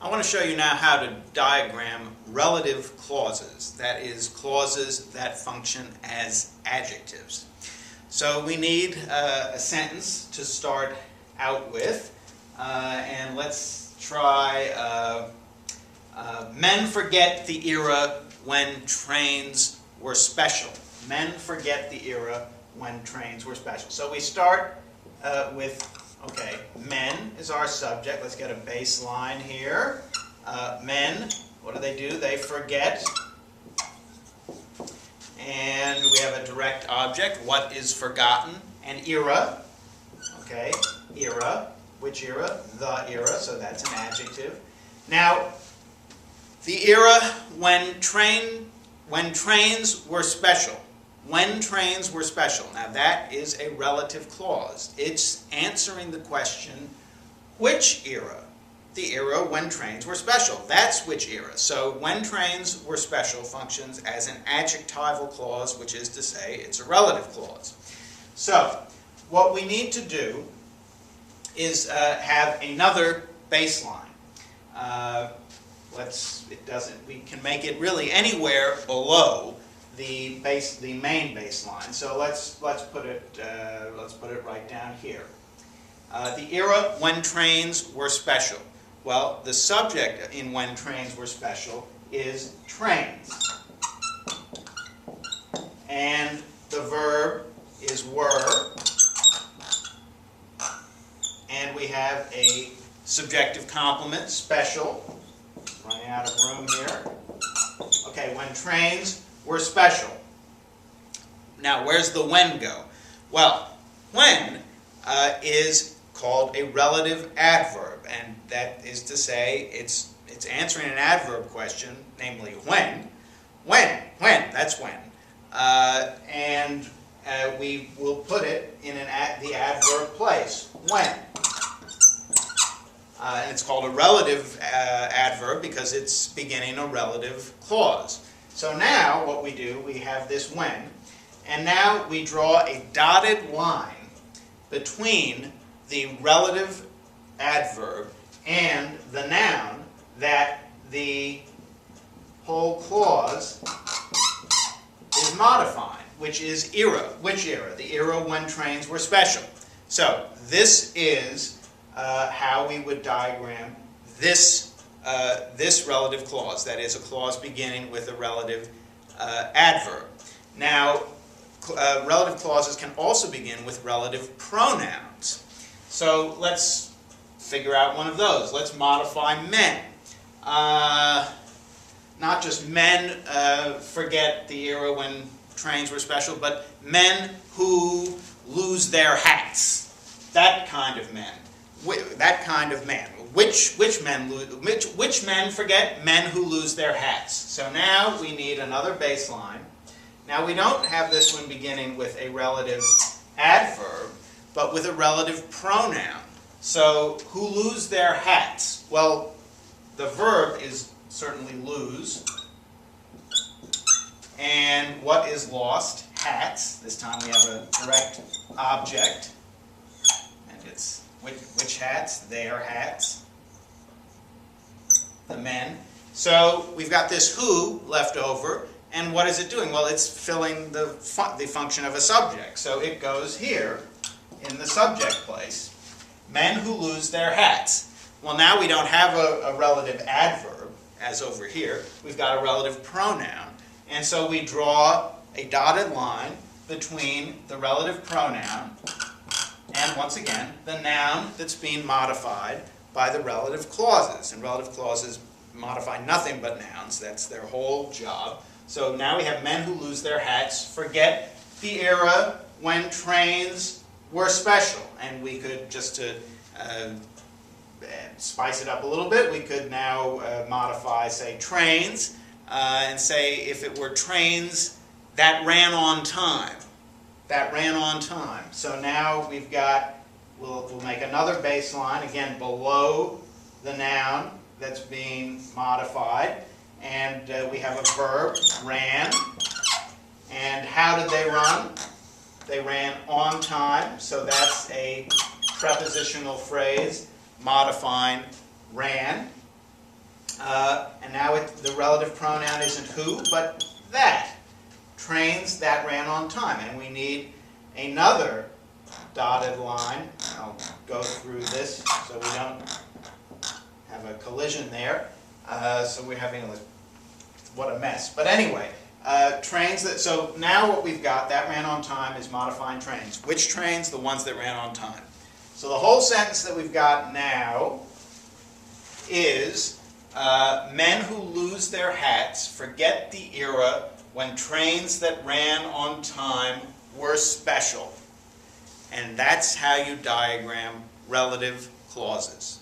I want to show you now how to diagram relative clauses, that is, clauses that function as adjectives. So we need a sentence to start out with, and let's try, men forget the era when trains were special. Men forget the era when trains were special. So we start with, okay, men is our subject. Let's get a baseline here. Men, what do? They forget. And we have a direct object. What is forgotten? An era. Okay, era. Which era? The era. So that's an adjective. Now, the era when trains were special. When trains were special. Now that is a relative clause. It's answering the question, which era? The era when trains were special. That's which era. So when trains were special functions as an adjectival clause, which is to say it's a relative clause. So what we need to do is have another baseline. We can make it really anywhere below the main baseline. So let's put it right down here. The era when trains were special. Well, the subject in when trains were special is trains, and the verb is were, and we have a subjective complement, special. Running out of room here. Okay, when trains were special. Now, where's the when go? Well, when is called a relative adverb, and that is to say it's answering an adverb question, namely when. When, that's when. And we will put it in the adverb place, when. And it's called a relative adverb because it's beginning a relative clause. So now what we do, we have this when, and now we draw a dotted line between the relative adverb and the noun that the whole clause is modifying, which is era. Which era? The era when trains were special. So this is how we would diagram this relative clause, that is, a clause beginning with a relative adverb. Now, relative clauses can also begin with relative pronouns. So let's figure out one of those. Let's modify men. Not just men forget the era when trains were special, but men who lose their hats. That kind of men. That kind of man. Which men forget? Men who lose their hats. So now we need another baseline. Now we don't have this one beginning with a relative adverb, but with a relative pronoun. So who lose their hats? Well, the verb is certainly lose. And what is lost? Hats. This time we have a direct object. And it's which hats? Their hats. The men. So we've got this who left over, and what is it doing? Well, it's filling the function of a subject. So it goes here in the subject place. Men who lose their hats. Well, now we don't have a relative adverb, as over here. We've got a relative pronoun. And so we draw a dotted line between the relative pronoun and, once again, the noun that's being modified by the relative clauses. And relative clauses modify nothing but nouns. That's their whole job. So now we have men who lose their hats, forget the era when trains were special. And we could, just to spice it up a little bit, we could now modify, say, trains, and say if it were trains that ran on time. That ran on time. So now we've got, we'll make another baseline, again, below the noun that's being modified. And we have a verb, ran. And how did they run? They ran on time, so that's a prepositional phrase modifying ran. And now the relative pronoun isn't who, but that. Trains that ran on time. And we need another dotted line. I'll go through this so we don't have a collision there. So we're having what a mess. But anyway, trains that, so now what we've got, that ran on time, is modifying trains. Which trains? The ones that ran on time. So the whole sentence that we've got now is, men who lose their hats forget the era when trains that ran on time were special. And that's how you diagram relative clauses.